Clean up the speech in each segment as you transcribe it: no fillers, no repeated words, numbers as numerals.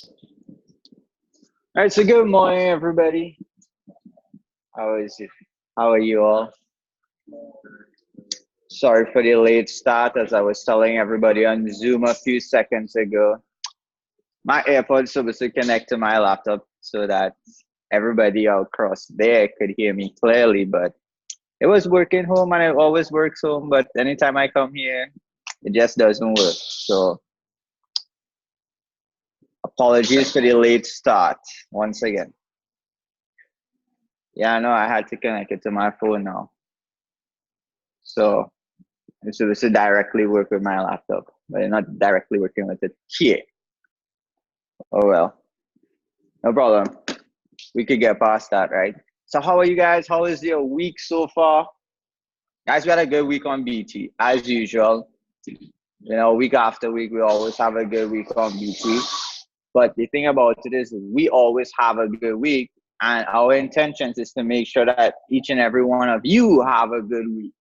All right, so good morning, everybody. How is it? How are you all? Sorry for the late start, as I was telling everybody on Zoom a few seconds ago. My AirPods supposed to connect to my laptop so that everybody across there could hear me clearly, but it was working home and it always works home. But anytime I come here, it just doesn't work. So apologies for the late start once again. Yeah, I know I had to connect it to my phone now. So it's supposed to directly work with my laptop, but it's not directly working with it here. Oh well, no problem. We could get past that, right? So how are you guys? How is your week so far? Guys, we had a good week on BT, as usual. Week after week, we always have a good week on BT. But the thing about it is, we always have a good week, and our intentions is to make sure that each and every one of you have a good week.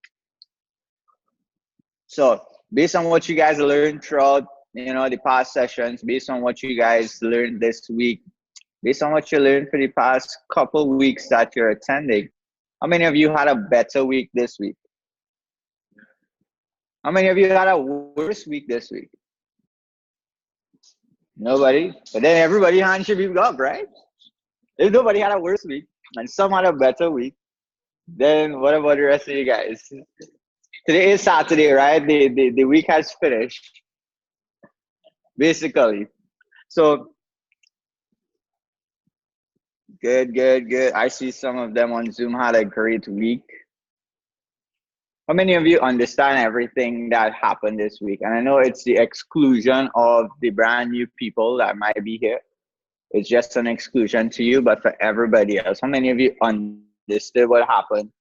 So based on what you guys learned throughout, the past sessions, based on what you guys learned this week, based on what you learned for the past couple weeks that you're attending, how many of you had a better week this week? How many of you had a worse week this week? Nobody. But then everybody hand should be up, right? If nobody had a worse week and some had a better week, then what about the rest of you guys? Today is Saturday, right? The week has finished, basically. So good. I see some of them on Zoom had a great week. How many of you understand everything that happened this week? And I know it's the exclusion of the brand new people that might be here. It's just an exclusion to you, but for everybody else, how many of you understood what happened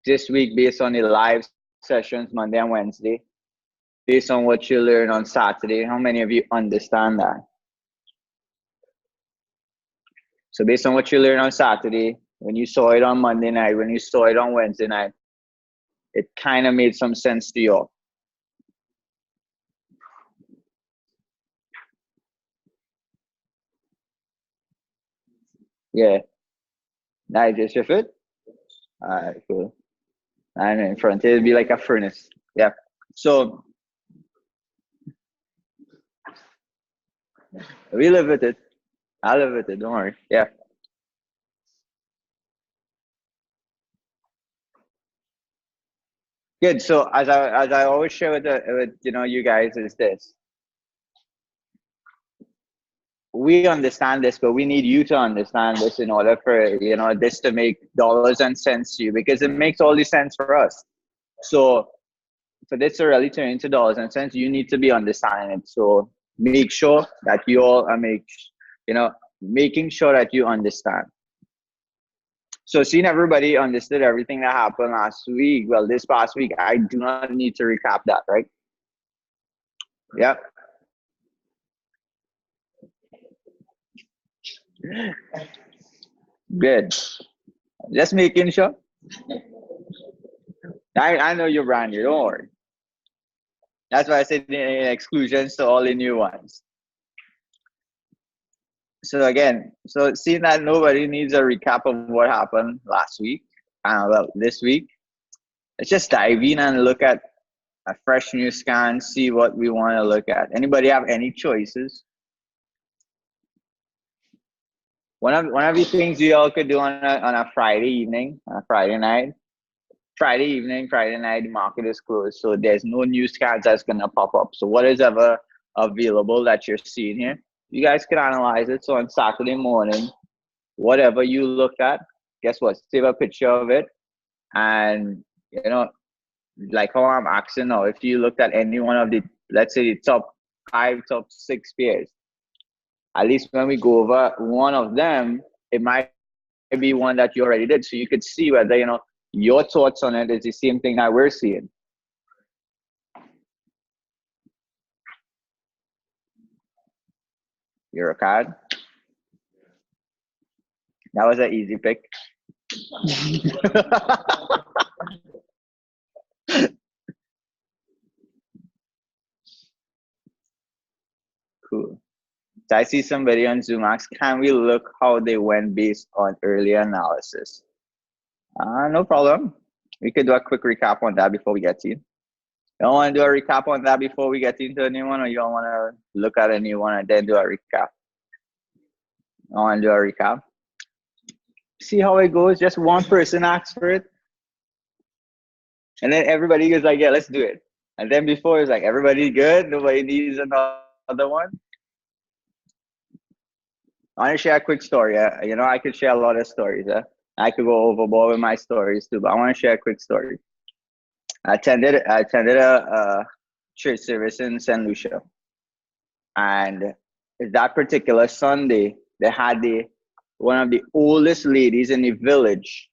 this week based on the live sessions Monday and Wednesday? Based on what you learned on Saturday, how many of you understand that? So based on what you learned on Saturday, when you saw it on Monday night, when you saw it on Wednesday night, it kind of made some sense to you all. Yeah. Now just shift it. All right, cool. And in front, it'll be like a furnace. Yeah. So we live with it. I live with it. Don't worry. Yeah. Good. So as I always share with you guys is this. We understand this, but we need you to understand this in order for this to make dollars and cents to you, because it makes all the sense for us. So for this to really turn into dollars and cents, you need to be understanding it. So make sure that you all are making sure that you understand. So seeing everybody understood everything that happened last week, well, this past week, I do not need to recap that, right? Yep. Good. Just making sure. I know you're brand new, don't worry. That's why I said exclusions to all the new ones. So again, so seeing that nobody needs a recap of what happened last week, this week, let's just dive in and look at a fresh new scan, see what we want to look at. Anybody have any choices? One of the things you all could do on a Friday evening, on a Friday night, Friday evening, Friday night, the market is closed, so there's no new scans that's gonna pop up. So what is ever available that you're seeing here, you guys can analyze it. So on Saturday morning, whatever you looked at, guess what? Save a picture of it, and like how I'm asking now, if you looked at any one of the, let's say, the top 5, top 6 pairs, at least when we go over one of them, it might be one that you already did, so you could see whether your thoughts on it is the same thing that we're seeing. You're a card. That was an easy pick. Cool. So I see somebody on Zoom ask, can we look how they went based on earlier analysis? No problem. We could do a quick recap on that before we get to you. You don't want to do a recap on that before we get into a new one, or you don't want to look at a new one and then do a recap? You don't want to do a recap? See how it goes? Just one person asks for it. And then everybody goes like, yeah, let's do it. And then before it's like, everybody good? Nobody needs another one? I want to share a quick story. You know, I could share a lot of stories. I could go overboard with my stories too, but I want to share a quick story. I attended a church service in St. Lucia. And that particular Sunday, they had one of the oldest ladies in the village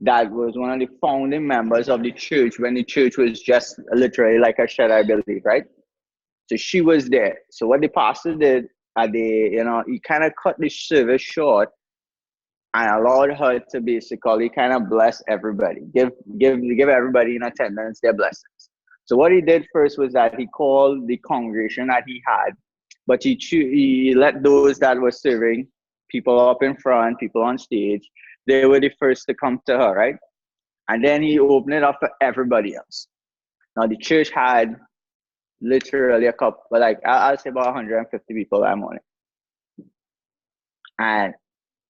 that was one of the founding members of the church when the church was just literally like a shed, I believe, right? So she was there. So what the pastor did, he kind of cut the service short and allowed her to basically kind of bless everybody, give everybody in attendance their blessings. So what he did first was that he called the congregation that he had, but he let those that were serving, people up in front, people on stage, they were the first to come to her, right? And then he opened it up for everybody else. Now the church had literally a couple, like I'll say about 150 people that morning, and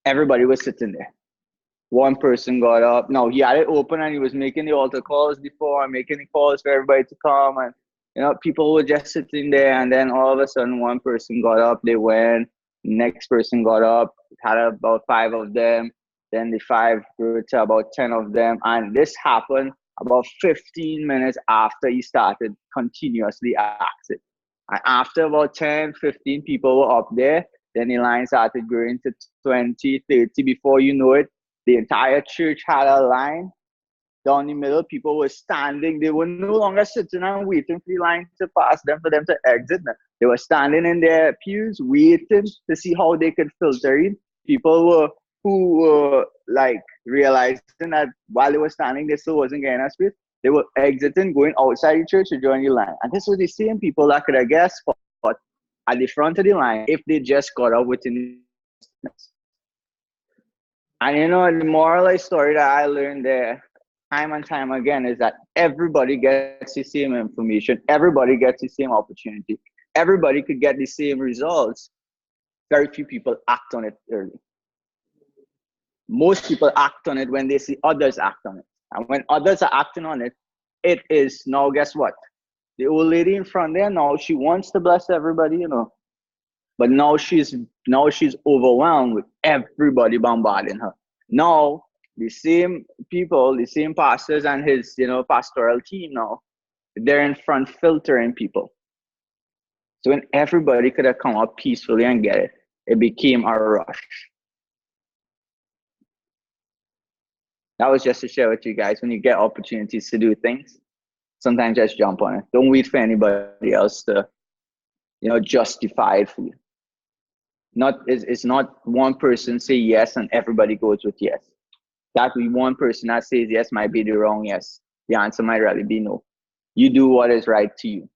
everybody was sitting there. One person got up. No, he had it open and he was making the altar calls before and making the calls for everybody to come. And, people were just sitting there. And then all of a sudden, one person got up. They went. Next person got up. Had about 5 of them. Then the 5 grew to about 10 of them. And this happened about 15 minutes after he started continuously acting. And after about 10, 15 people were up there, then the line started growing to 20, 30. Before you know it, the entire church had a line down the middle. People were standing. They were no longer sitting and waiting for the line to pass them for them to exit. They were standing in their pews waiting to see how they could filter in. People who were like realizing that while they were standing, they still wasn't getting a space. They were exiting, going outside the church to join the line. And this was the same people that could have guessed spot at the front of the line if they just got up within minutes. And the moral of the story that I learned there time and time again is that everybody gets the same information. Everybody gets the same opportunity. Everybody could get the same results. Very few people act on it early. Most people act on it when they see others act on it. And when others are acting on it, it is now, guess what? The old lady in front there, now she wants to bless everybody, but now she's overwhelmed with everybody bombarding her. Now the same people, the same pastors and his pastoral team, now they're in front filtering people. So when everybody could have come up peacefully and get it, it became a rush. That was just to share with you guys. When you get opportunities to do things, sometimes just jump on it. Don't wait for anybody else to justify it for you. It's not one person say yes and everybody goes with yes. That one person that says yes might be the wrong yes. The answer might really be no. You do what is right to you.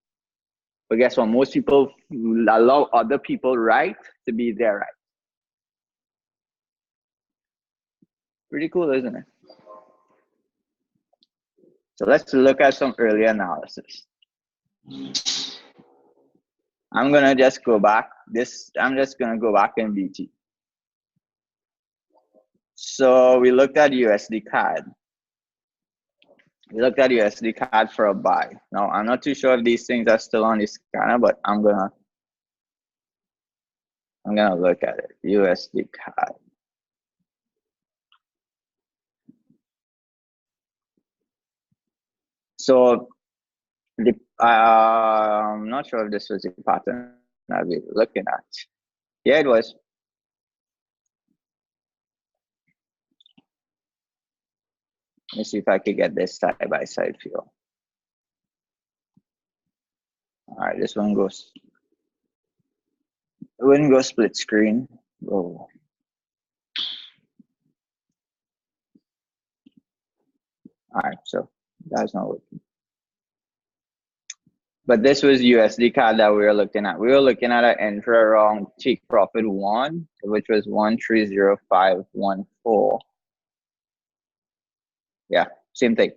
But guess what? Most people allow other people right to be their right. Pretty cool, isn't it? So let's look at some early analysis. I'm gonna just go back. I'm just gonna go back in BT. So we looked at USD CAD. We looked at USD CAD for a buy. Now I'm not too sure if these things are still on the scanner, but I'm gonna look at it. USD CAD. So I'm not sure if this was the pattern that we were looking at. Yeah, it was. Let me see if I could get this side-by-side feel. All right, this one goes. It wouldn't go split screen. Oh. All right, so that's not working. But this was USD card that we were looking at. We were looking at an entry around take profit 1, which was 130514. Yeah, same thing.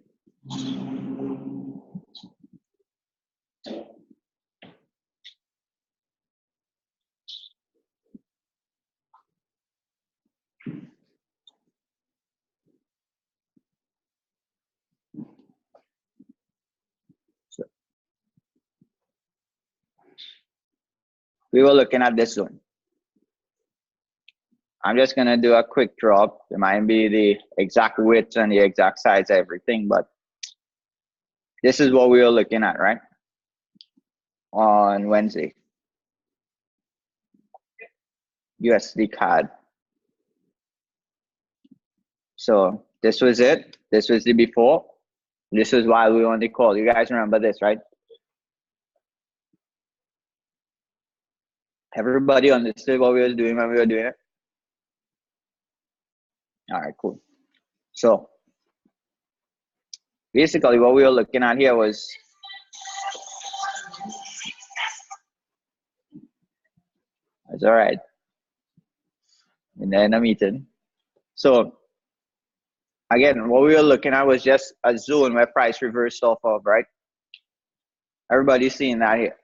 So we were looking at this zone. I'm just gonna do a quick drop. It might be the exact width and the exact size, everything, but this is what we were looking at, right? On Wednesday. USD card. So this was it. This was the before. This is why we on the call. You guys remember this, right? Everybody understood what we were doing when we were doing it? All right, cool. So basically what we were looking at here was it's all right. And then a meeting. So again, what we were looking at was just a zone where price reversed off of, right? Everybody's seeing that here.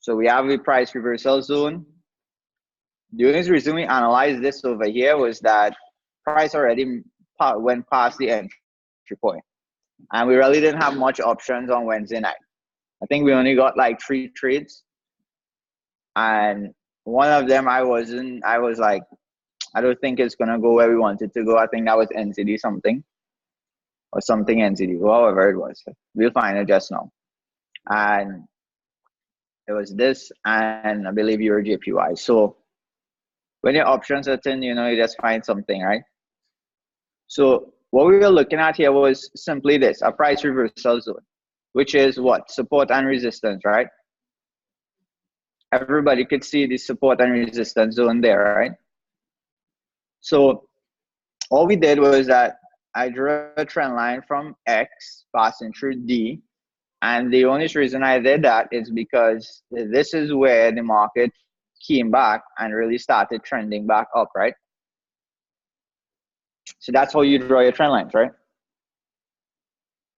So we have a price reversal zone. The only reason we analyzed this over here was that price already went past the entry point. And we really didn't have much options on Wednesday night. I think we only got like 3 trades. And one of them I was like, I don't think it's going to go where we want it to go. I think that was NCD something. Or something NCD, however it was. We'll find it just now. And it was this, and I believe you were JPY. So when your options are thin, you just find something, right? So what we were looking at here was simply this, a price reversal zone, which is what? Support and resistance, right? Everybody could see the support and resistance zone there, right? So all we did was that I drew a trend line from X passing through D. And the only reason I did that is because this is where the market came back and really started trending back up, right? So that's how you draw your trend lines, right?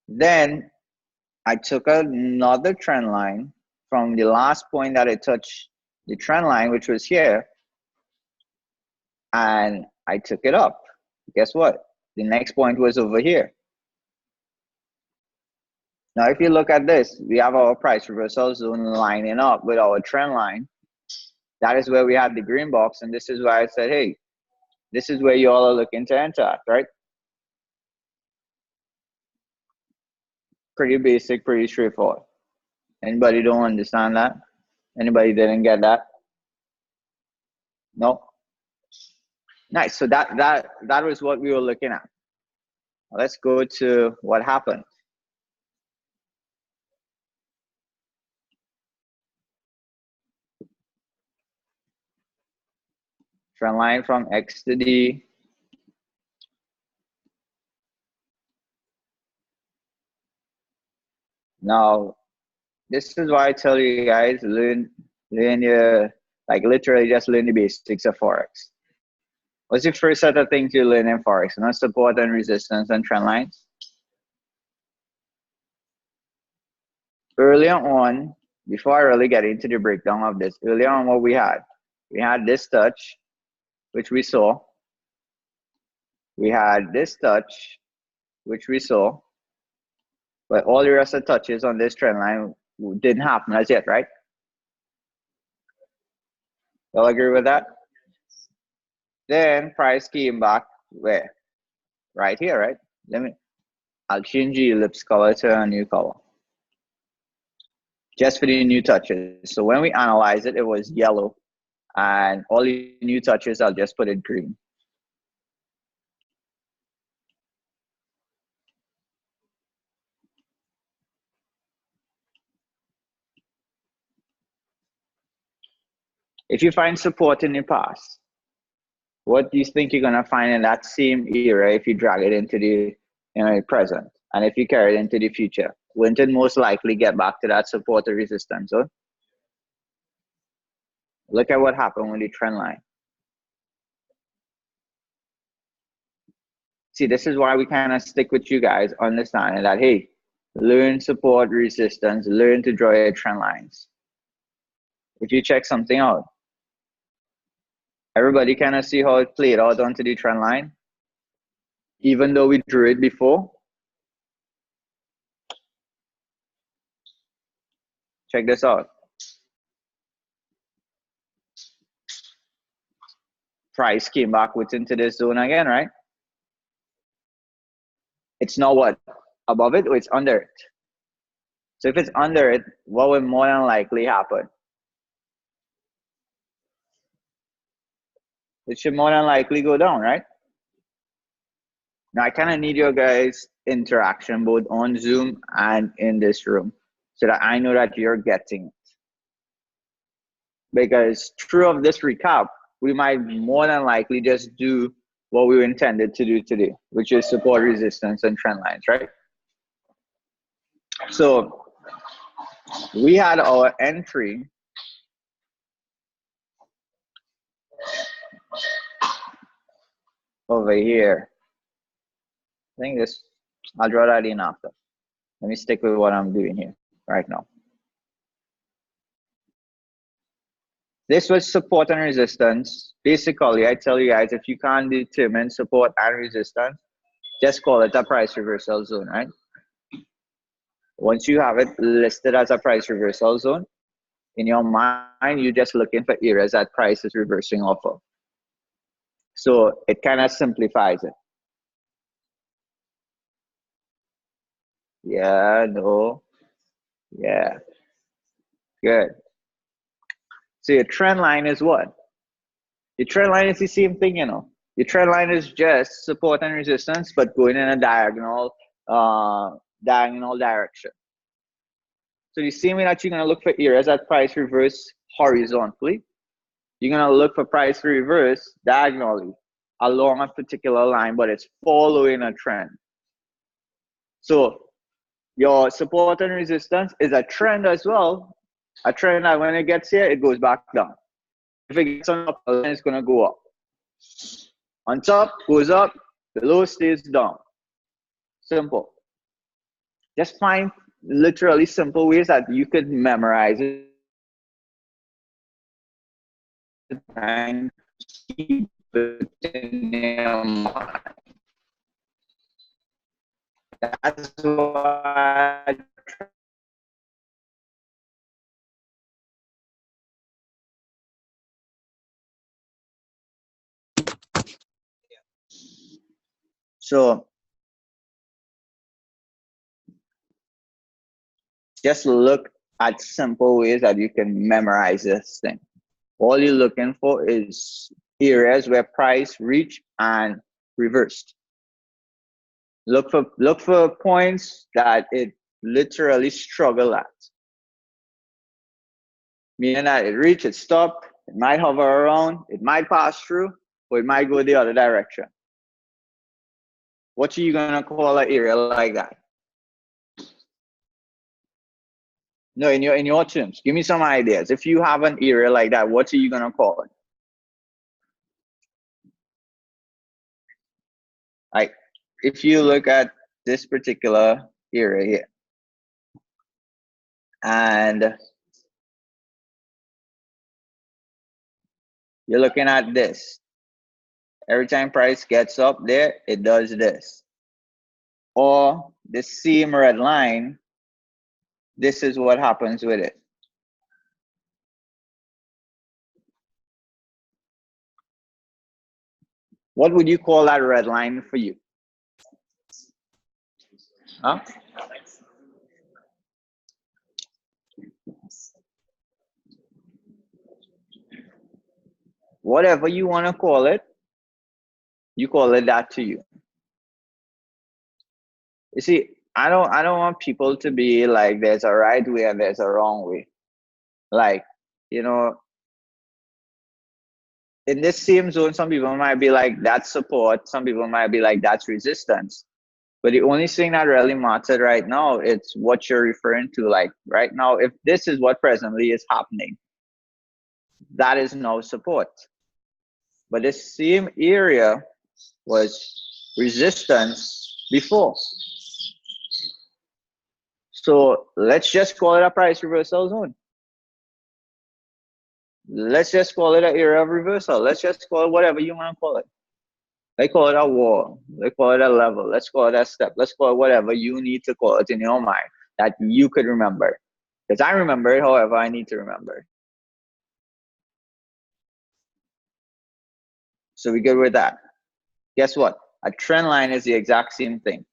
Then I took another trend line from the last point that it touched the trend line, which was here, and I took it up. Guess what? The next point was over here. Now, if you look at this, we have our price reversal zone lining up with our trend line. That is where we had the green box, and this is why I said, hey, this is where you all are looking to enter at, right? Pretty basic, pretty straightforward. Anybody don't understand that? Anybody didn't get that? No? Nice. So that was what we were looking at. Let's go to what happened. Trend line from X to D. Now, this is why I tell you guys, learn your, like literally just learn the basics of Forex. What's the first set of things you learn in Forex? Support and resistance and trend lines. Earlier on, before I really get into the breakdown of this, earlier on what we had this touch, which we saw. We had this touch, which we saw. But all the rest of the touches on this trend line didn't happen as yet, right? Y'all agree with that? Then price came back where? Right here, right? I'll change the ellipse color to a new color. Just for the new touches. So when we analyze it, it was yellow. And all the new touches, I'll just put it green. If you find support in the past, what do you think you're gonna find in that same era if you drag it into the present, and if you carry it into the future? Wouldn't it most likely get back to that support or resistance zone? Look at what happened with the trend line. See, this is why we kind of stick with you guys, understanding that, hey, learn support, resistance, learn to draw your trend lines. If you check something out, everybody kind of see how it played out onto the trend line, even though we drew it before. Check this out. Price came back within to this zone again, right? It's not what? Above it or it's under it? So if it's under it, what would more than likely happen? It should more than likely go down, right? Now I kind of need your guys' interaction both on Zoom and in this room so that I know that you're getting it. Because through of this recap, we might more than likely just do what we intended to do today, which is support, resistance, and trend lines, right? So we had our entry over here. I think this, I'll draw that in after. Let me stick with what I'm doing here right now. This was support and resistance. Basically, I tell you guys, if you can't determine support and resistance, just call it a price reversal zone, right? Once you have it listed as a price reversal zone, in your mind, you're just looking for areas that price is reversing off of. So it kind of simplifies it. Yeah, no, yeah, good. So your trend line is what? Your trend line is the same thing, you know. Your trend line is just support and resistance, but going in a diagonal direction. So the same way that you're gonna look for areas that price reverse horizontally, you're gonna look for price to reverse diagonally along a particular line, but it's following a trend. So your support and resistance is a trend as well. A trend that when it gets here, it goes back down. If it gets on top, then it's gonna go up. On top, goes up, below stays down. Simple. Just find literally simple ways that you could memorize it and keep it in your mind. That's why. So just look at simple ways that you can memorize this thing. All you're looking for is areas where price reach and reversed. Look for points that it literally struggle at. Meaning that it reach, it stop, it might hover around, it might pass through, or it might go the other direction. What are you gonna call an area like that? No, in your terms, give me some ideas. If you have an area like that, what are you gonna call it? Like, if you look at this particular area here, and you're looking at this. Every time price gets up there, it does this. Or the same red line, this is what happens with it. What would you call that red line for you? Huh? Whatever you want to call it, you call it that to you. You see, I don't want people to be like there's a right way and there's a wrong way. Like, you know, in this same zone, some people might be like that's support, some people might be like that's resistance. But the only thing that really matters right now, it's what you're referring to. Like right now, if this is what presently is happening, that is no support. But this same area was resistance before. So let's just call it a price reversal zone. Let's just call it an area of reversal. Let's just call it whatever you want to call it. Let's call it a wall. Let's call it a level. Let's call it a step. Let's call it whatever you need to call it in your mind that you could remember. Because I remember it, however, I need to remember. So we good with that. Guess what? A trend line is the exact same thing.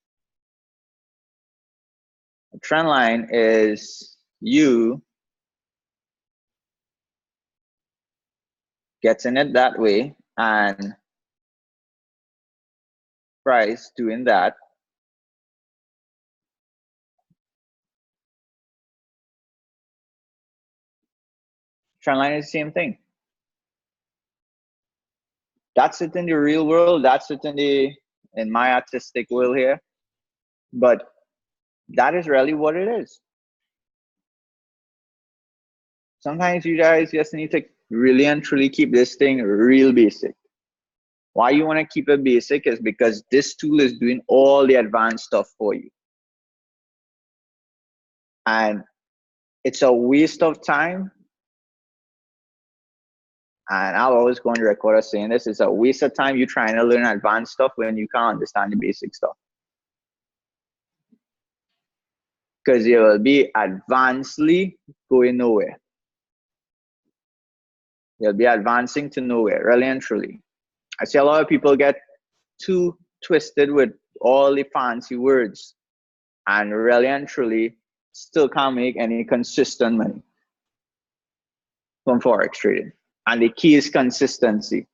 A trend line is you getting it that way and price doing that. Trend line is the same thing. That's it in the real world. That's it in my artistic world here. But that is really what it is. Sometimes you guys just need to really and truly keep this thing real basic. Why you want to keep it basic is because this tool is doing all the advanced stuff for you. And it's a waste of time. And I'll always go on the record of saying this, it's a waste of time you trying to learn advanced stuff when you can't understand the basic stuff. Because you will be advancedly going nowhere. You'll be advancing to nowhere, really and truly. I see a lot of people get too twisted with all the fancy words and really and truly still can't make any consistent money from Forex trading. And the key is consistency.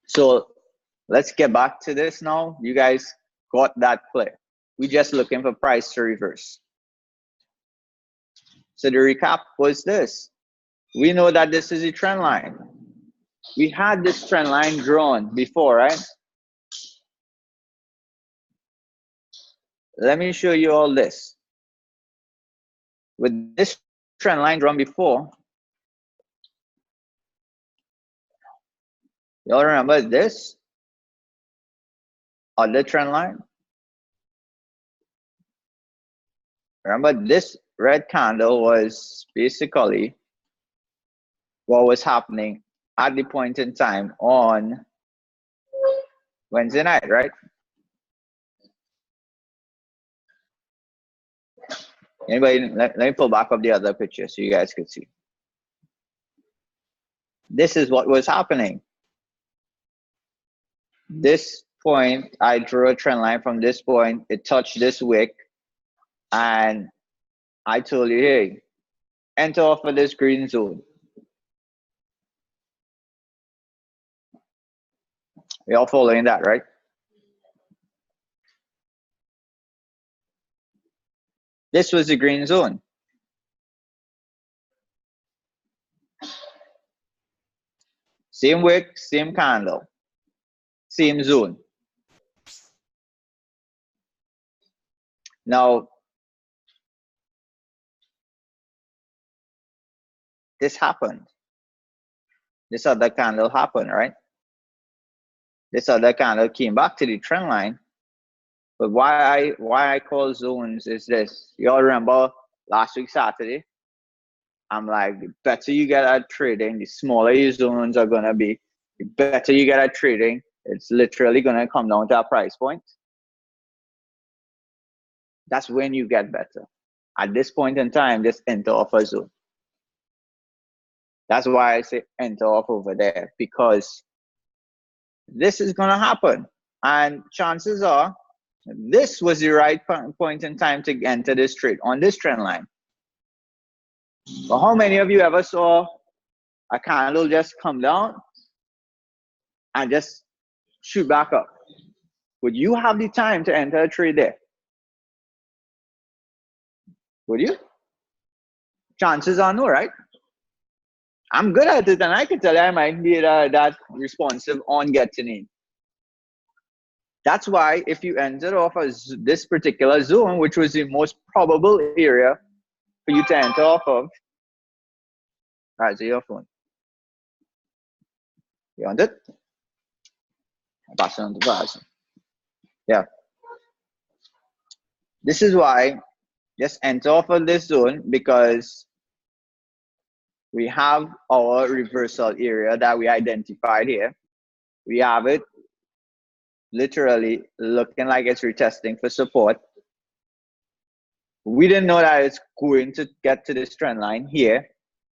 So let's get back to this now. You guys got that clear. We're just looking for price to reverse. So the recap was this. We know that this is a trend line. We had this trend line drawn before, right? Let me show you all this. With this trend line drawn before, y'all remember this? Other trend line? Remember this red candle was basically what was happening at the point in time on Wednesday night, right? Anybody, let me pull back up the other picture so you guys could see. This is what was happening. This point, I drew a trend line from this point, it touched this wick, and I told you, hey, enter off of this green zone. You're all following that, right? This was the green zone. Same wick, same candle, same zone. Now, this happened. This other candle happened, right? This other candle came back to the trend line. But why I call zones is this. You all remember last week Saturday? I'm like, the better you get at trading, the smaller your zones are gonna be. The better you get at trading, it's literally gonna come down to a price point. That's when you get better. At this point in time, just enter off a zone. That's why I say enter off over there, because this is gonna happen. And chances are, this was the right point in time to enter this trade on this trend line. But how many of you ever saw a candle just come down and just shoot back up? Would you have the time to enter a trade there? Would you? Chances are no, right? I'm good at it, and I can tell you I might be that responsive on getting in. That's why if you entered off this particular zone, which was the most probable area for you to enter off of, alright, so your phone. You want it? Pass it on to pass. Yeah. This is why just enter off of this zone, because we have our reversal area that we identified here. We have it literally looking like it's retesting for support. We didn't know that it's going to get to this trend line here.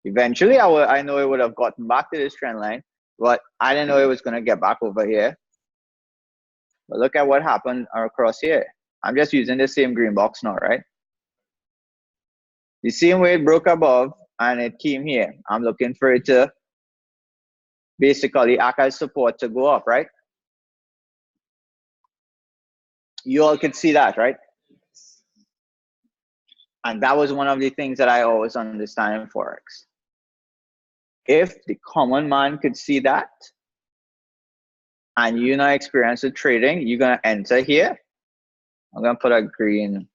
Eventually, I know it would have gotten back to this trend line, but I didn't know it was going to get back over here. But look at what happened across here. I'm just using the same green box now, right? The same way it broke above and it came here. I'm looking for it to basically act as support to go up, right? You all could see that, right? And that was one of the things that I always understand in Forex. If the common man could see that, and you're not experienced with trading, you're gonna enter here. I'm gonna put a green,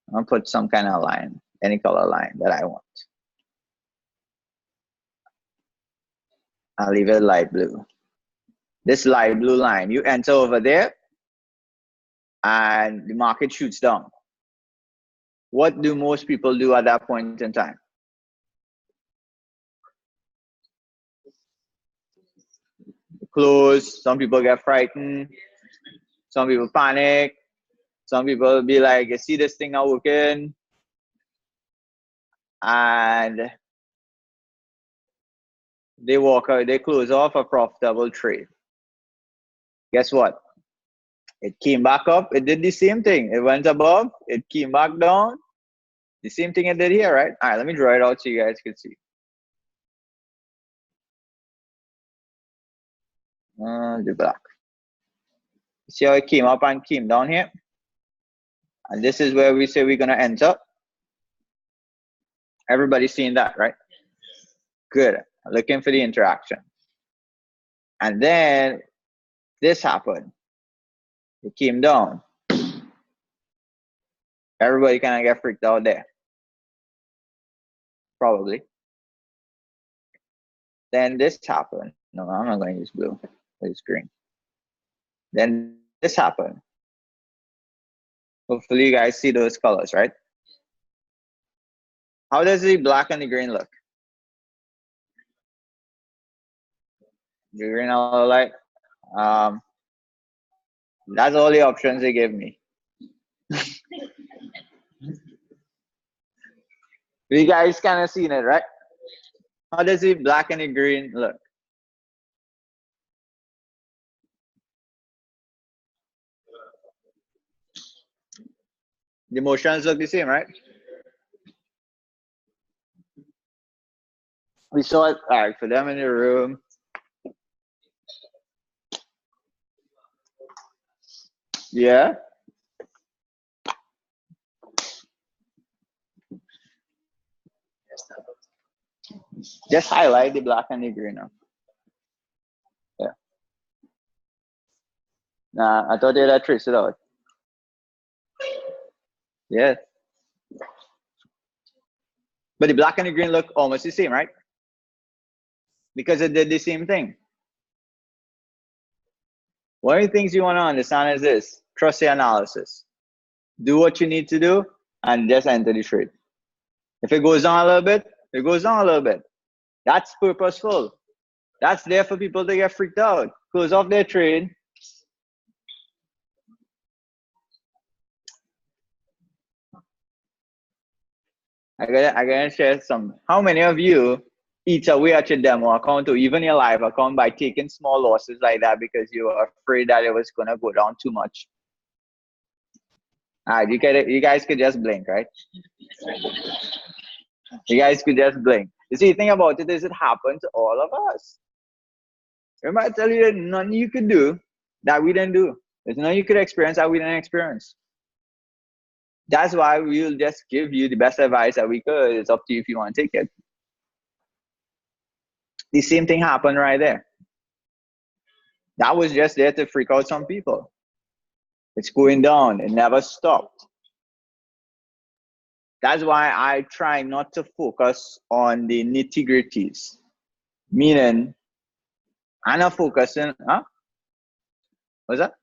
I'm gonna put some kind of line, any color line that I want. I'll leave it light blue. This light blue line, you enter over there, and the market shoots down. What do most people do at that point in time? Close. Some people get frightened. Some people panic. Some people be like, you see this thing not working, and they walk out, they close off a profitable trade. Guess what? It came back up, it did the same thing. It went above, it came back down. The same thing it did here, right? All right, let me draw it out so you guys can see. The black. See how it came up and came down here? And this is where we say we're gonna enter. Everybody's seeing that, right? Good. Looking for the interaction. And then this happened. It came down. Everybody kind of get freaked out there. Probably. Then this happened. No, I'm not going to use blue. I'll use green. Then this happened. Hopefully you guys see those colors, right? How does the black and the green look? The green all like, that's all the options they gave me. You guys kind of seen it, right? How does the black and the green look? The motions look the same, right? We saw it, all right, for them in the room. Yeah. Just highlight the black and the green now. Yeah. Nah, I thought they'd have traced it out. Yeah. But the black and the green look almost the same, right? Because it did the same thing. One of the things you want to understand is this: trust your analysis. Do what you need to do and just enter the trade. If it goes down a little bit, it goes down a little bit. That's purposeful. That's there for people to get freaked out. Close off their trade. I gotta share some. How many of you eat away at your demo account or even your live account by taking small losses like that because you were afraid that it was gonna go down too much? All right, you guys could just blink, right? You guys could just blink. You see, the thing about it is it happened to all of us. Remember, I tell you that nothing you could do that we didn't do. There's nothing you could experience that we didn't experience. That's why we'll just give you the best advice that we could. It's up to you if you want to take it. The same thing happened right there. That was just there to freak out some people. It's going down. It never stopped. That's why I try not to focus on the nitty-gritties. Meaning, I'm not focusing, huh? What's that?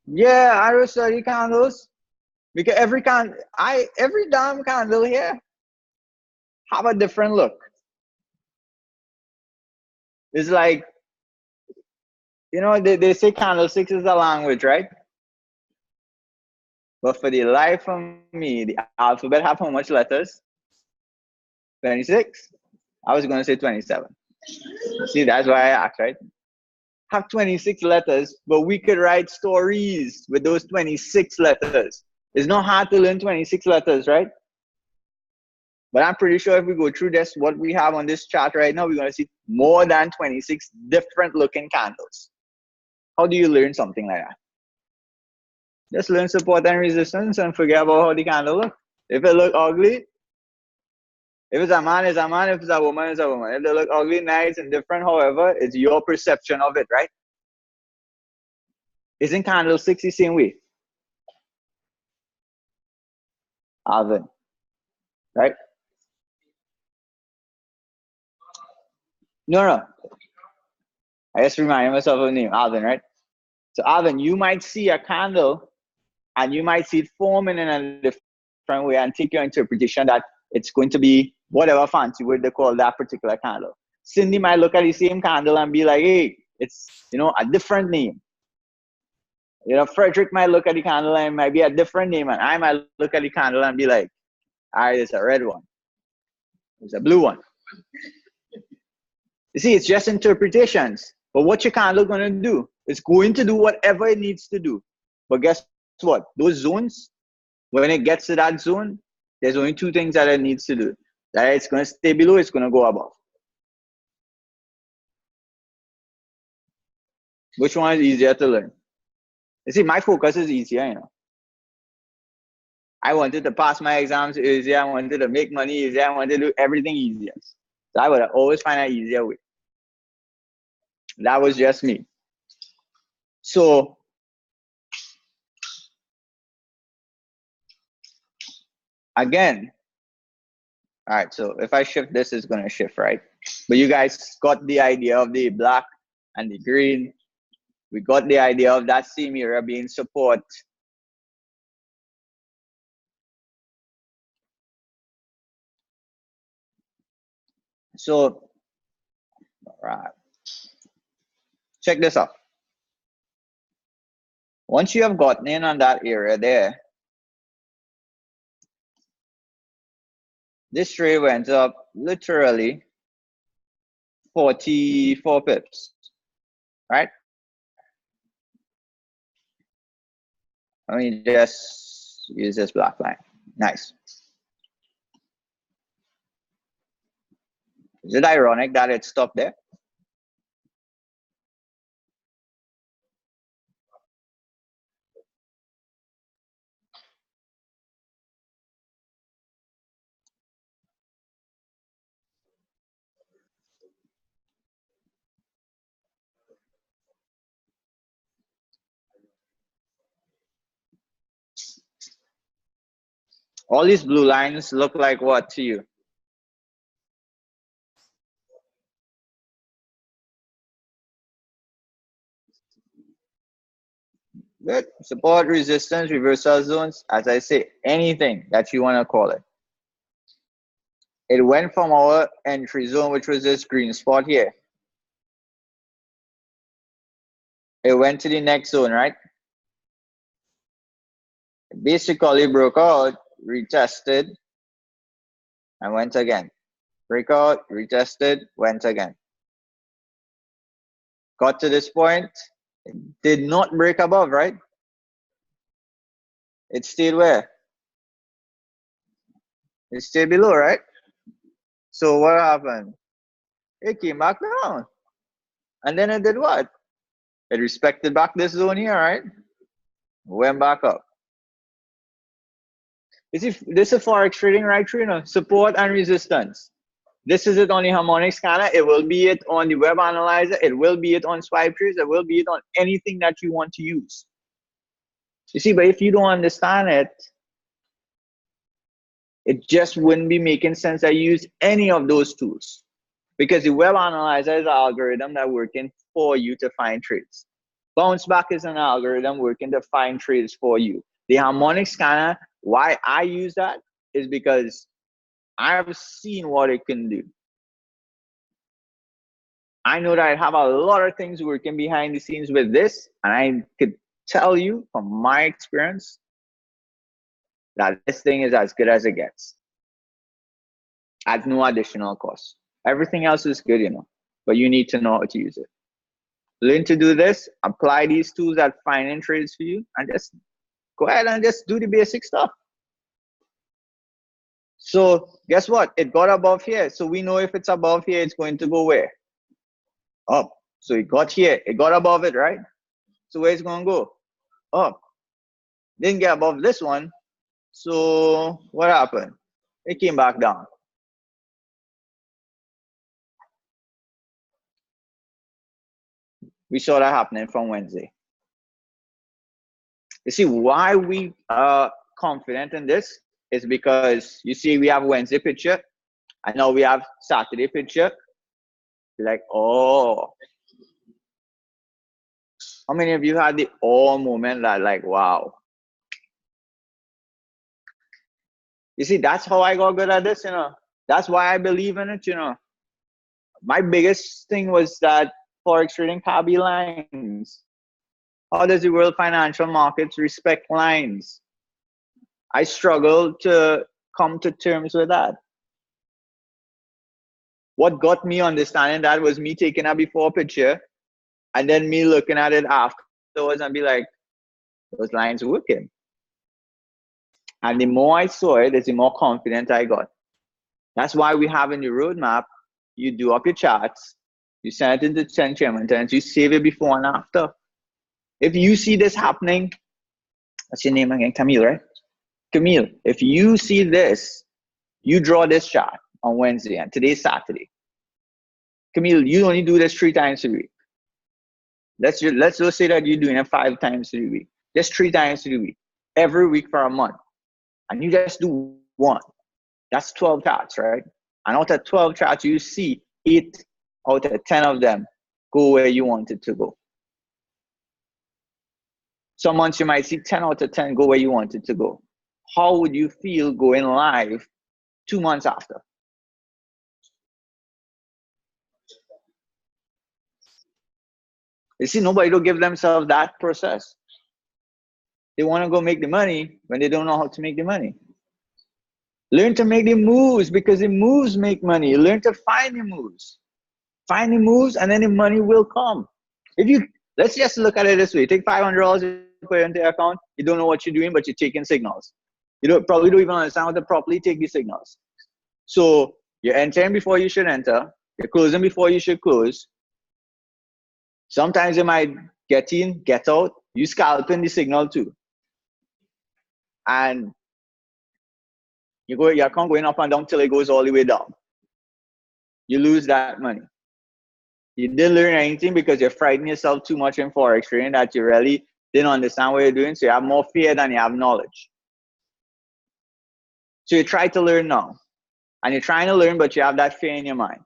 Yeah, I will study candles. Because every damn candle here have a different look. It's like, they say candlesticks is a language, right? But for the life of me, the alphabet have how much letters? 26. I was gonna say 27. See, that's why I asked, right? Have 26 letters, but we could write stories with those 26 letters. It's not hard to learn 26 letters, right? But I'm pretty sure if we go through this, what we have on this chart right now, we're gonna see more than 26 different looking candles. How do you learn something like that? Just learn support and resistance and forget about how the candle look. If it look ugly, if it's a man, it's a man. If it's a woman, it's a woman. If they look ugly, nice, and different, however, it's your perception of it, right? Isn't candlesticks the same way? Alvin, right? No. I just reminded myself of the name, Alvin, right? So Alvin, you might see a candle and you might see it forming in a different way and take your interpretation that it's going to be whatever fancy word they call that particular candle. Cindy might look at the same candle and be like, hey, it's, a different name. Frederick might look at the candle and it might be a different name, and I might look at the candle and be like, all right, it's a red one. It's a blue one. You see, it's just interpretations. But what your candle going to do? It's going to do whatever it needs to do. But guess what? Those zones, when it gets to that zone, there's only two things that it needs to do. That it's going to stay below, it's going to go above. Which one is easier to learn? You see, my focus is easier, I wanted to pass my exams easier. I wanted to make money easier. I wanted to do everything easier. So I would always find an easier way. That was just me. So again, all right, so if I shift this, it's going to shift, right? But you guys got the idea of the black and the green. We got the idea of that same area being support. So, all right, check this out. Once you have gotten in on that area there, this trade went up literally 44 pips, right? Let me just use this black line. Nice. Is it ironic that it stopped there? All these blue lines look like what to you? Good. Support, resistance, reversal zones. As I say, anything that you want to call it. It went from our entry zone, which was this green spot here. It went to the next zone, right? It basically broke out, retested, and went again. Breakout, retested, went again. Got to this point, it did not break above, right? It stayed where? It stayed below, right? So what happened? It came back down. And then it did what? It respected back this zone here, right? Went back up. You see, this is forex trading, right? Support and resistance. This is it on the harmonic scanner. It will be it on the web analyzer. It will be it on swipe trees. It will be it on anything that you want to use. You see, but if you don't understand it, it just wouldn't be making sense that you use any of those tools, because the web analyzer is an algorithm that working for you to find trades. Bounce back is an algorithm working to find trades for you. The harmonic scanner, why I use that is because I've seen what it can do. I know that I have a lot of things working behind the scenes with this, and I could tell you from my experience that this thing is as good as it gets at no additional cost. Everything else is good, but you need to know how to use it. Learn to do this, apply these tools at finding trades for you, and just go ahead and just do the basic stuff. So guess what? It got above here. So we know if it's above here, it's going to go where? Up. So it got here. It got above it, right? So where it's going to go? Up. Didn't get above this one. So what happened? It came back down. We saw that happening from Wednesday. You see, why we are confident in this is because you see we have Wednesday picture, and now we have Saturday picture. Like, oh, how many of you had the oh moment that like, wow? You see, that's how I got good at this, That's why I believe in it, My biggest thing was that Forex trading can't be lines. How does the world financial markets respect lines? I struggled to come to terms with that. What got me understanding that was me taking a before picture and then me looking at it afterwards and be like, those lines working. And the more I saw it, the more confident I got. That's why we have in the roadmap, you do up your charts, you send it into 10 chairman turns, you save it before and after. If you see this happening, what's your name again? Camille, right? Camille, if you see this, you draw this chart on Wednesday and today's Saturday. Camille, you only do this 3 times a week. Let's just say that you're doing it 5 times a week. Just 3 times a week. Every week for a month. And you just do 1. That's 12 charts, right? And out of 12 charts, you see 8 out of 10 of them go where you want it to go. Some months you might see 10 out of 10 go where you want it to go. How would you feel going live 2 months after? You see, nobody will give themselves that process. They want to go make the money when they don't know how to make the money. Learn to make the moves, because the moves make money. Learn to find the moves. Find the moves, and then the money will come. Let's just look at it this way. Take $500, you put it into your account. You don't know what you're doing, but you're taking signals. You probably don't even understand how to properly take these signals. So you're entering before you should enter. You're closing before you should close. Sometimes you might get in, get out. You scalping the signal too. And your account going up and down till it goes all the way down. You lose that money. You didn't learn anything because you're frightening yourself too much in Forex trading that you really didn't understand what you're doing. So you have more fear than you have knowledge. So you try to learn now. And you're trying to learn, but you have that fear in your mind.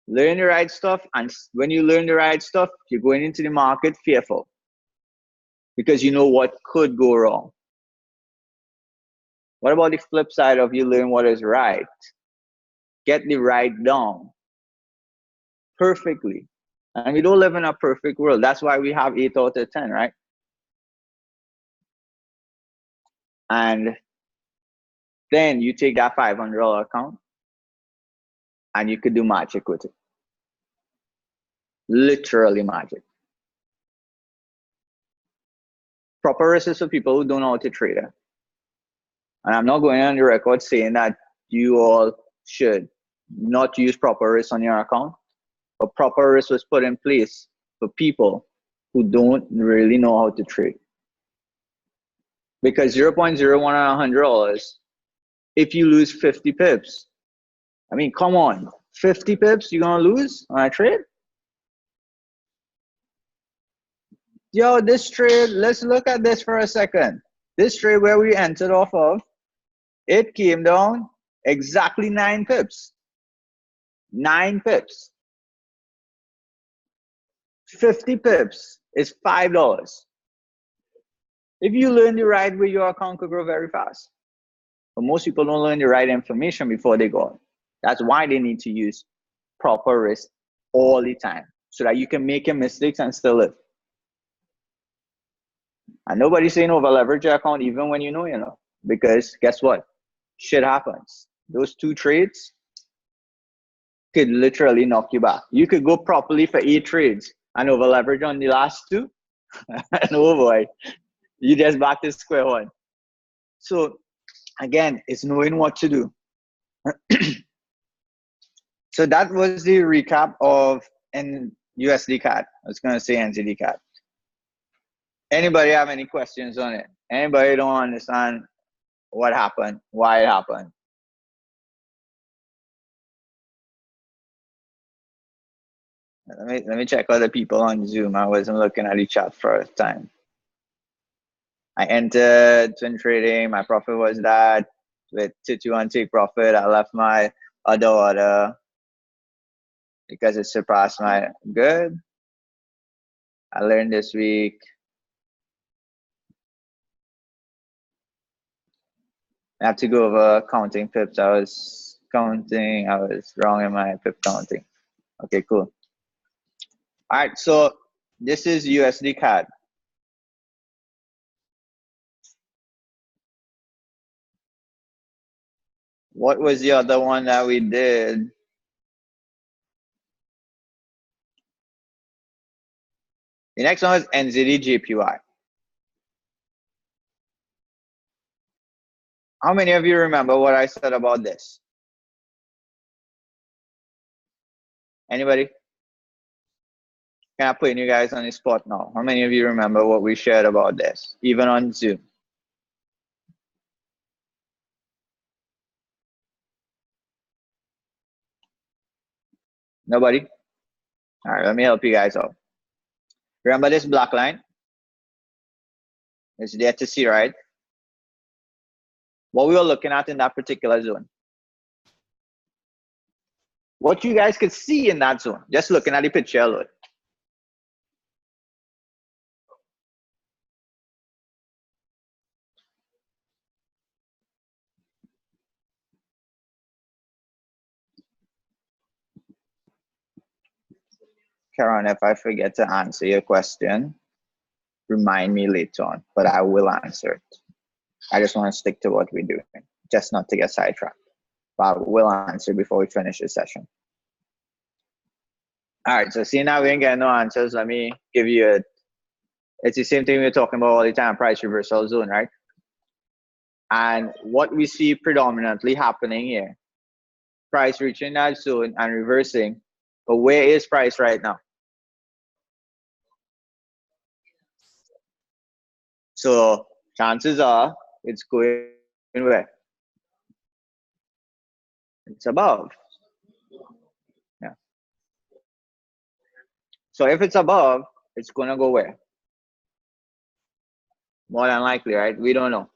Learn the right stuff. And when you learn the right stuff, you're going into the market fearful. Because you know what could go wrong. What about the flip side of you learn what is right? Get the right down perfectly. And we don't live in a perfect world. That's why we have 8 out of 10, right? And then you take that $500 account and you could do magic with it. Literally magic. Proper risk is for people who don't know how to trade it. And I'm not going on the record saying that you all should not use proper risk on your account. But proper risk was put in place for people who don't really know how to trade. Because 0.01 on $100, if you lose 50 pips, I mean, come on, 50 pips you're gonna lose on a trade? Yo, this trade, let's look at this for a second. This trade where we entered off of, it came down exactly 9 pips. 9 pips. 50 pips is $5. If you learn the right way, your account could grow very fast. But most people don't learn the right information before they go. That's why they need to use proper risk all the time so that you can make your mistakes and still live. And nobody's saying over leverage your account even when you know, because guess what? Shit happens. Those 2 trades could literally knock you back. You could go properly for 8 trades and over leverage on the last 2. And oh boy, you just back to square one. So again, it's knowing what to do. So that was the recap of USD CAD. I was going to say NZD CAD. Anybody have any questions on it? Anybody don't understand what happened, why it happened? Let me check other people on Zoom. I wasn't looking at the chat for a time. I entered twin trading. My profit was that with 221 take profit. I left my other order because it surpassed my good. I learned this week. I have to go over counting pips. I was wrong in my pip counting. Okay, cool. All right, so this is USD CAD. What was the other one that we did? The next one was NZD JPY. How many of you remember what I said about this? Anybody? Can I put you guys on the spot now? How many of you remember what we shared about this, even on Zoom? Nobody? All right, let me help you guys out. Remember this black line? It's there to see, right? What we were looking at in that particular zone. What you guys could see in that zone, just looking at the picture alone. Karen, if I forget to answer your question, remind me later on, but I will answer it. I just want to stick to what we're doing, just not to get sidetracked. But we'll answer before we finish this session. All right, so see now we ain't getting no answers. Let me give you it's the same thing we're talking about all the time, price reversal zone, right? And what we see predominantly happening here, price reaching that zone and reversing. But where is price right now? So chances are it's going where? It's above. Yeah. So if it's above, it's gonna go where? More than likely, right? We don't know.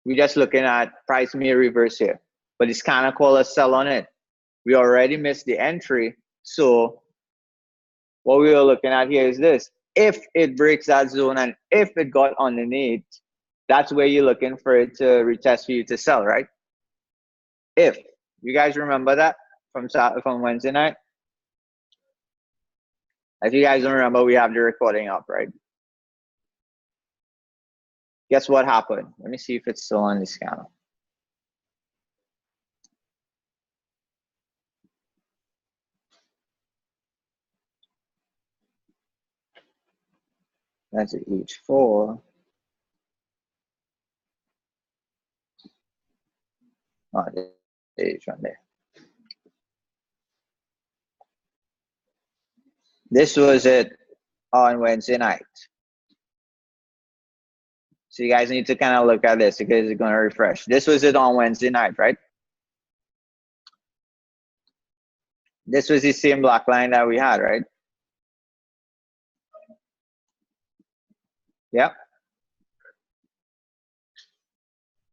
We're just looking at price may reverse here, but it's kind of called a sell on it. We already missed the entry. So what we are looking at here is this. If it breaks that zone and if it got underneath, that's where you're looking for it to retest for you to sell, right? If you guys remember that from Wednesday night. If you guys don't remember, we have the recording up, right? Guess what happened? Let me see if it's still on the scanner. That's H4. Oh, there's one there. This was it on Wednesday night. So you guys need to kind of look at this because it's going to refresh. This was it on Wednesday night, right? This was the same black line that we had, right? Yep.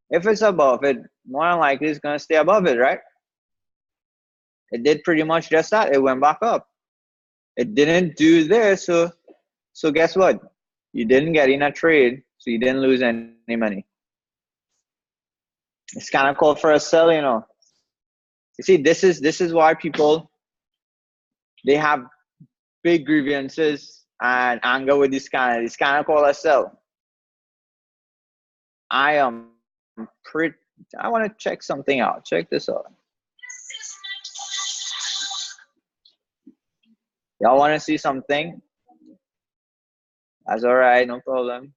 If it's above it, more than likely it's gonna stay above it, right? It did pretty much just that. It went back up. It didn't do this, so guess what? You didn't get in a trade, so you didn't lose any money. It's kind of called for a sell, you know. You see, this is why people they have big grievances and anger with this kind of called a sell. I am pretty. I want to check something out. Check this out. Y'all want to see something? That's all right, no problem.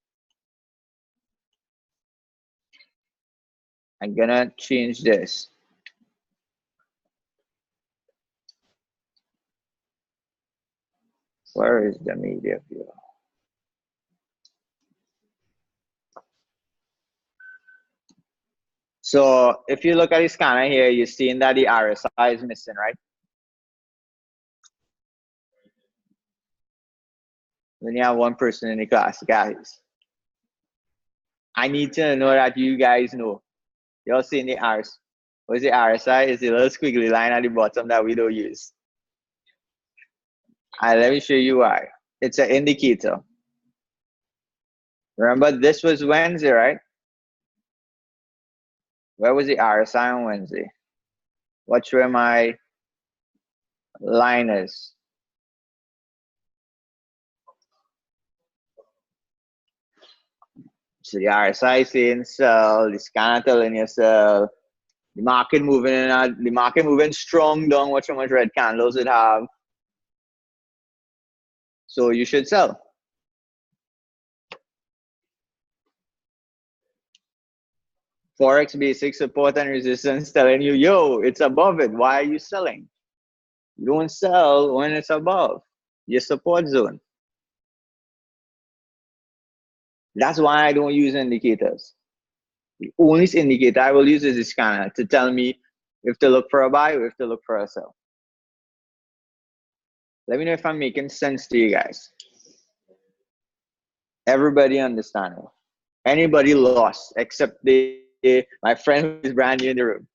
I'm gonna change this. Where is the media viewer? So if you look at the scanner here, you're seeing that the RSI is missing, right? When you have one person in the class, guys, I need to know that you guys know. You're seeing the RS. What is the RSI? It's the little squiggly line at the bottom that we don't use. Let me show you why. It's an indicator. Remember, this was Wednesday, right? Where was the RSI on Wednesday? Watch where my line is. So the RSI saying sell, the scanner telling you sell, the market moving in, the market moving strong down. Watch how much red candles it have. So you should sell. Forex basic support and resistance telling you, yo, it's above it. Why are you selling? You don't sell when it's above your support zone. That's why I don't use indicators. The only indicator I will use is the scanner to tell me if to look for a buy or if to look for a sell. Let me know if I'm making sense to you guys. Everybody understanding. Anybody lost except my friend who is brand new in the room.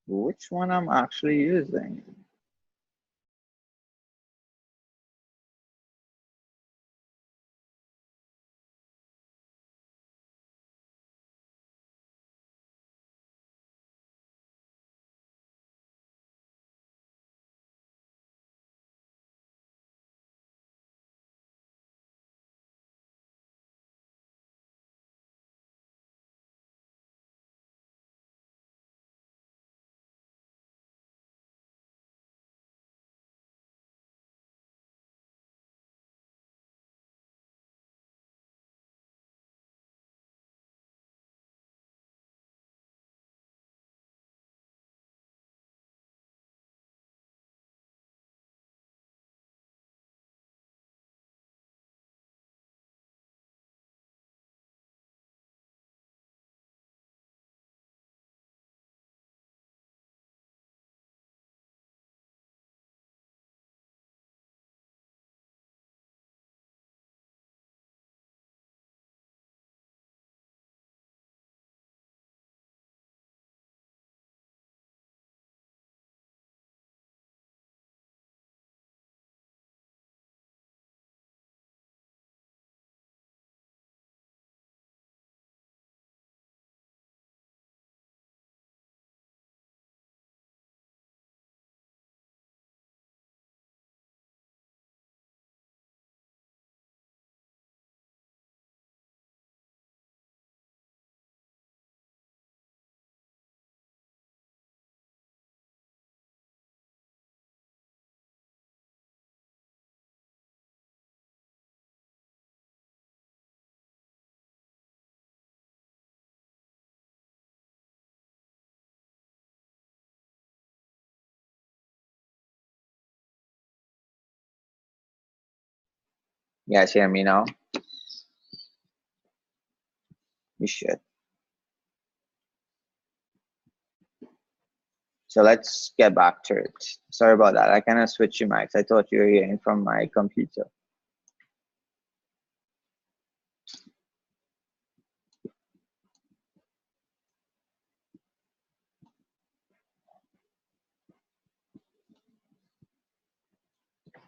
Which one I'm actually using? You guys hear me now? You should. So let's get back to it. Sorry about that. I kind of switched your mics. I thought you were hearing from my computer.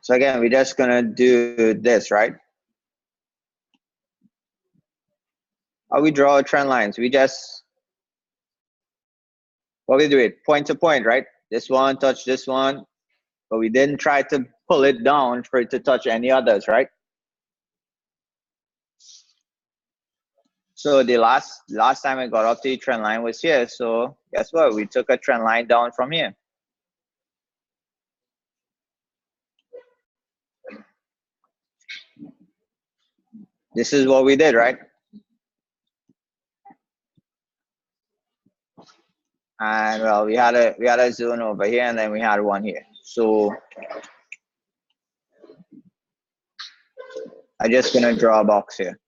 So again, we're just gonna do this, right? How we draw trend lines? We just, what we do it, point to point, right? This one touch this one, but we didn't try to pull it down for it to touch any others, right? So the last time I got up to the trend line was here. So guess what? We took a trend line down from here. This is what we did, right? And well, we had a zone over here, and then we had one here. So I'm just gonna draw a box here.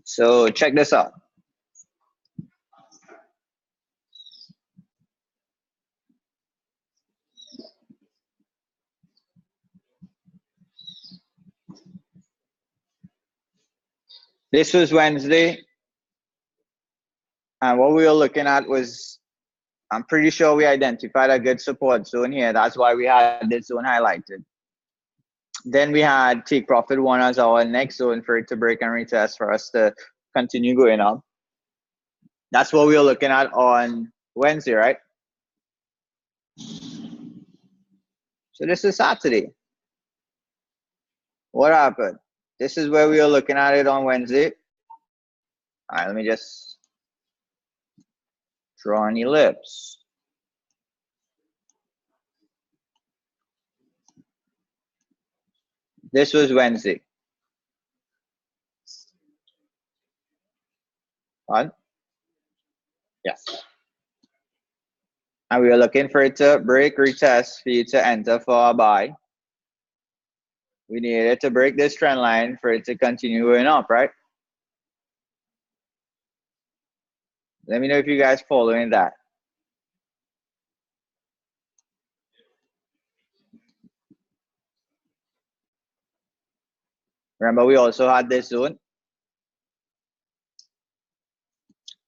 So check this out. This was Wednesday, and what we were looking at was, I'm pretty sure we identified a good support zone here. That's why we had this zone highlighted. Then we had take profit one as our next zone for it to break and retest for us to continue going up. That's what we were looking at on Wednesday, right? So this is Saturday. What happened? This is where we were looking at it on Wednesday. All right, let me just draw an ellipse. This was Wednesday. What? Yes. And we were looking for it to break, retest, for you to enter for a buy. We needed to break this trend line for it to continue going up, right? Let me know if you guys following that. Remember, we also had this zone.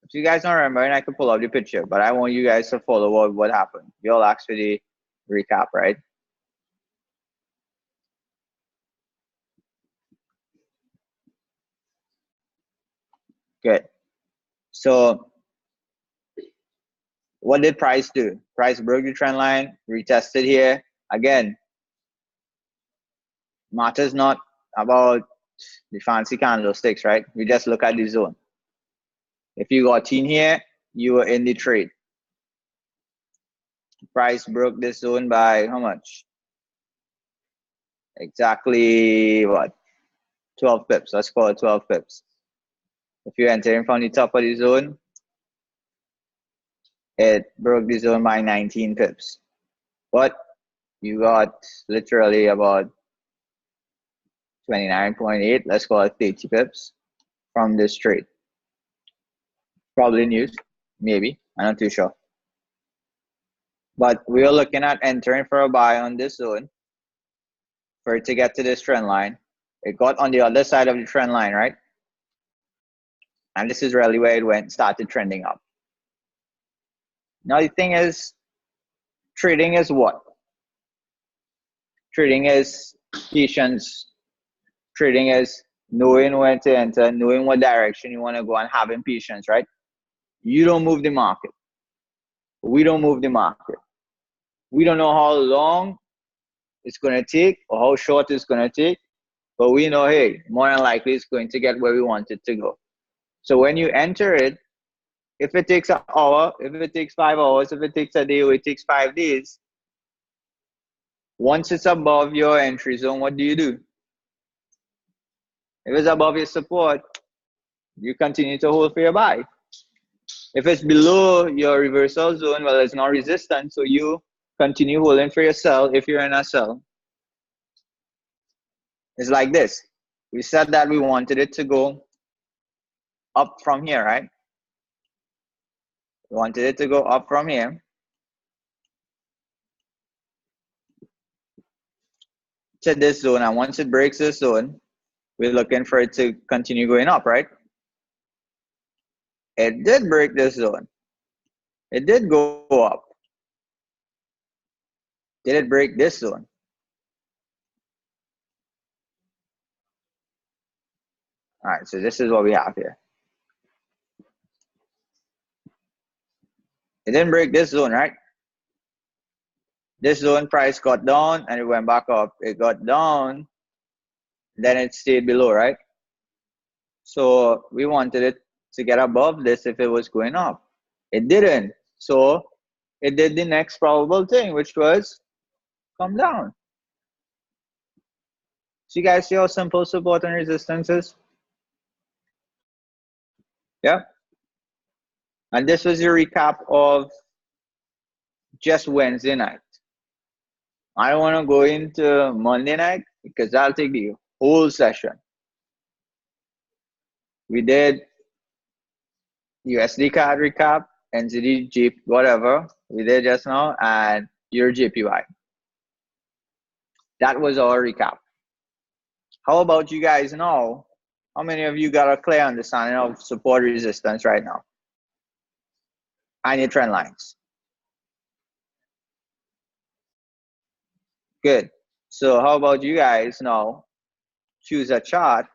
If you guys don't remember, and I can pull up the picture, but I want you guys to follow what happened. We all actually recap, right? Good. So what did price do? Price broke the trend line, retested here. Again, matters not about the fancy candlesticks, right? We just look at the zone. If you got in here, you were in the trade. Price broke this zone by how much? Exactly what? 12 pips. Let's call it 12 pips. If you're entering from the top of the zone, it broke the zone by 19 pips. But you got literally about 29.8, let's call it 30 pips from this trade. Probably news, maybe, I'm not too sure. But we are looking at entering for a buy on this zone for it to get to this trend line. It got on the other side of the trend line, right? And this is really where it started trending up. Now the thing is, trading is what? Trading is patience. Trading is knowing when to enter, knowing what direction you want to go, and having patience, right? You don't move the market. We don't move the market. We don't know how long it's going to take or how short it's going to take. But we know, hey, more than likely it's going to get where we want it to go. So when you enter it, if it takes an hour, if it takes 5 hours, if it takes a day, or it takes 5 days, once it's above your entry zone, what do you do? If it's above your support, you continue to hold for your buy. If it's below your reversal zone, well, it's not resistant, so you continue holding for your sell if you're in a sell. It's like this. We said that we wanted it to go up from here, right? We wanted it to go up from here to this zone, and once it breaks this zone, we're looking for it to continue going up, right? It did break this zone. It did go up. Did it break this zone? All right, so this is what we have here. It didn't break this zone, right? This zone price got down and it went back up. It got down, then it stayed below, right? So we wanted it to get above this if it was going up. It didn't. So it did the next probable thing, which was come down. So you guys see how simple support and resistance is? Yeah. And this was your recap of just Wednesday night. I don't want to go into Monday night because I'll take the whole session. We did USD card recap, NZD, JP, whatever we did just now, and your JPY. That was our recap. How about you guys now? How many of you got a clear understanding of support resistance right now? And your trend lines? Good. So how about you guys now choose a chart?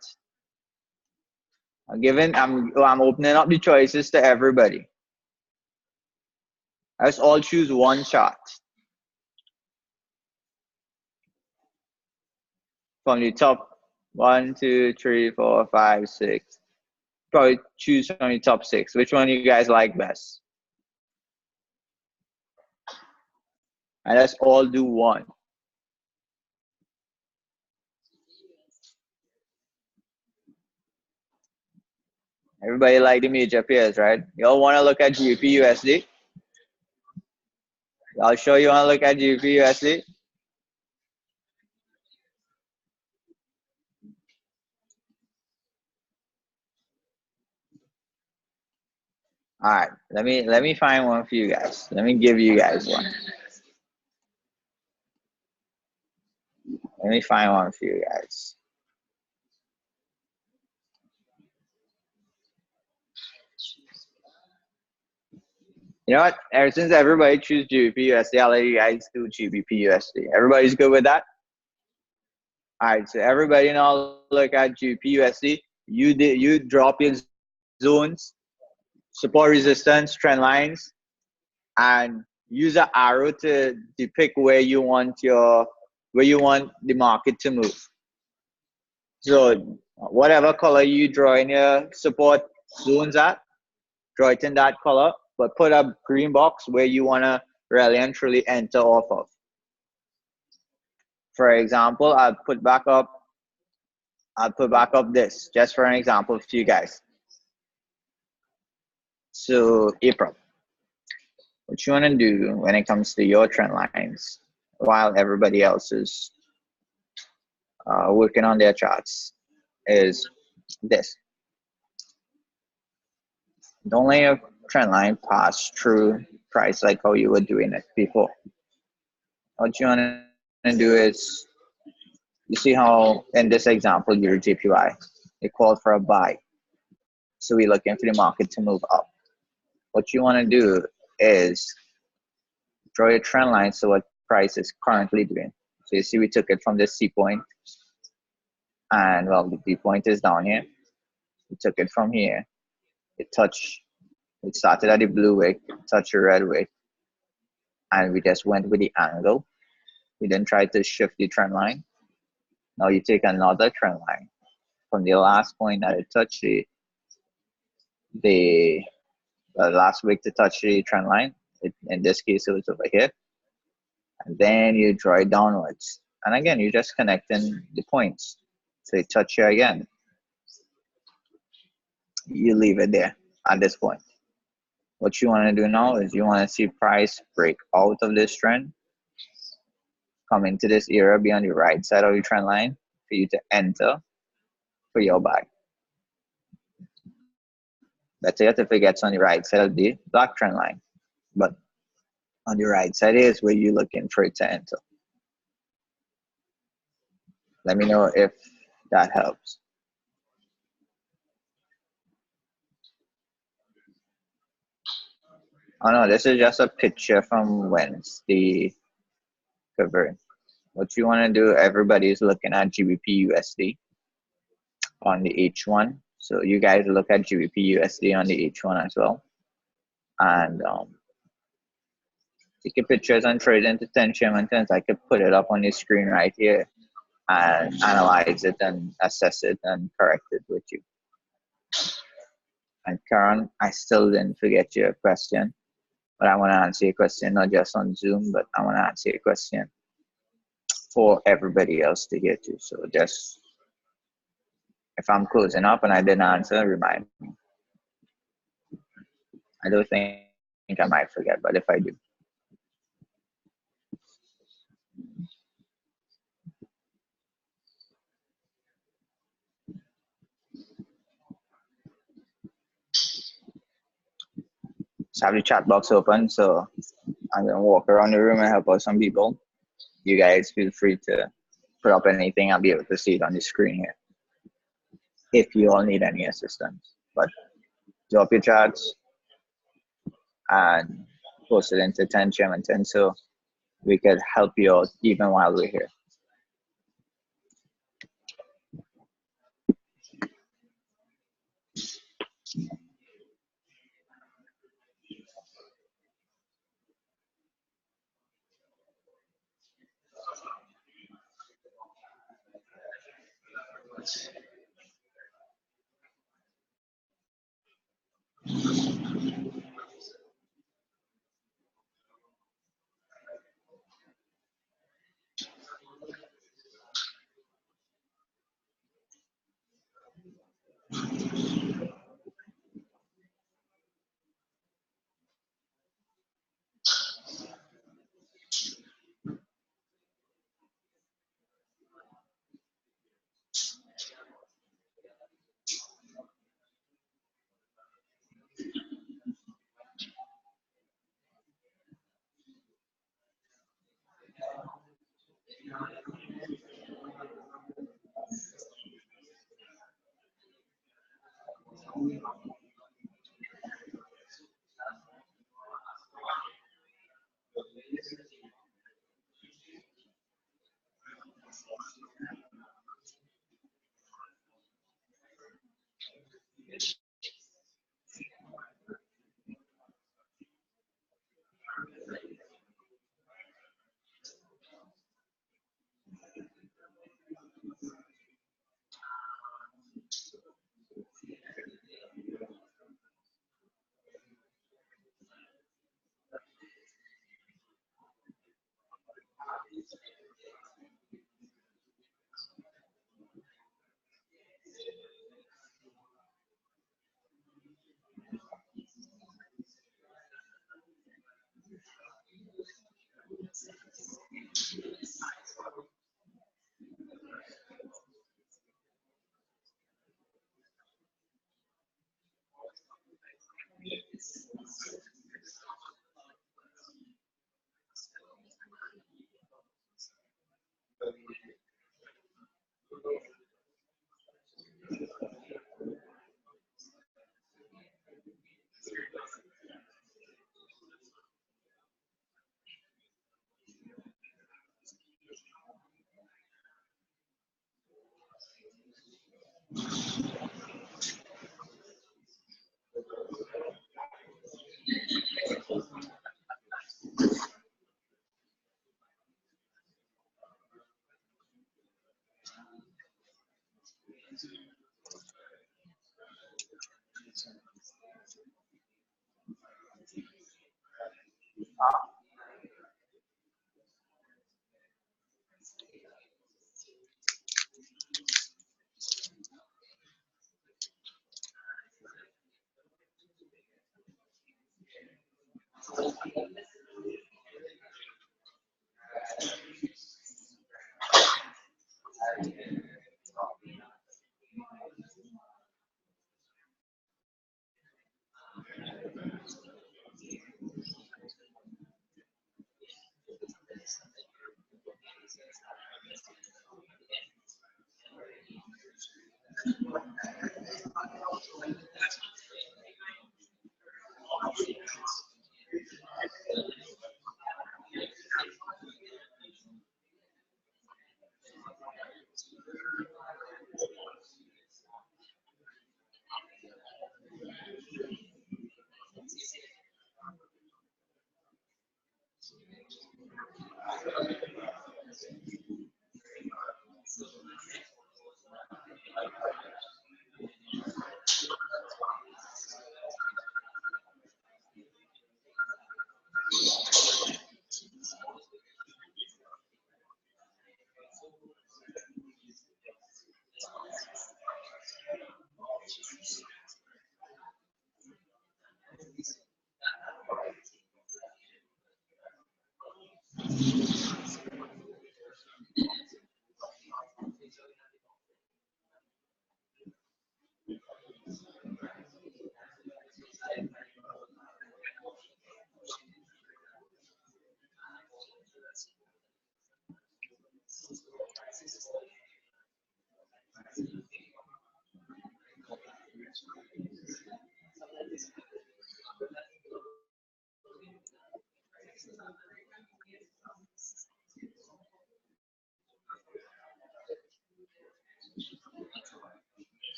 I'm opening up the choices to everybody. Let's all choose one chart. From the top 1, 2, 3, 4, 5, 6. Probably choose from the top 6. Which one you guys like best? And let's all do one. Everybody like the major pairs, right? Y'all want to look at GBP USD? I'll show you want to look at GBP USD. All right, let me find one for you guys. Let me give you guys one. Let me find one for you guys. You know what? Ever since everybody choose GBP USD, I'll let you guys do GBP USD. Everybody's good with that? All right, so everybody now look at GBP USD. You drop your zones, support resistance, trend lines, and use an arrow to depict where you want the market to move. So whatever color you draw in your support zones at, draw it in that color, but put a green box where you want to really and truly enter off of. For example, I'll put back up this just for an example for you guys. So April, what you want to do when it comes to your trend lines while everybody else is working on their charts is this. Don't let your trend line pass through price like how you were doing it before. What you want to do is, you see how in this example, your JPY, it called for a buy. So we're looking for the market to move up. What you want to do is draw your trend line so what price is currently doing. So you see we took it from this C point, and well, the B point is down here. We took it from here. It started at the blue wick, touched the red wick, and we just went with the angle You then try to shift the trend line. Now you take another trend line from the last point that it touched the last week to touch the trend line. In this case, it was over here. And then you draw it downwards. And again, you're just connecting the points. So you touch here again. You leave it there at this point. What you want to do now is you want to see price break out of this trend, come into this area, be on the right side of your trend line for you to enter for your buy. Better yet if it gets on the right side of the black trend line. But on the right side is where you're looking for it to enter. Let me know if that helps. Oh no, this is just a picture from Wednesday covering. What you want to do, everybody's looking at GBP USD on the H1. So you guys look at GBP USD on the H1 as well. And take your pictures and trade into 10 Shermantons. I could put it up on the screen right here and analyze it and assess it and correct it with you. And Karen, I still didn't forget your question, but I want to answer your question, not just on Zoom, but I want to answer your question for everybody else to hear too. So just, if I'm closing up and I didn't answer, remind me. I don't think I might forget, but if I do. Just have the chat box open, so I'm gonna walk around the room and help out some people. You guys feel free to put up anything. I'll be able to see it on the screen here if you all need any assistance. But drop your chats and post it into 10 Shermanton so we could help you out even while we're here.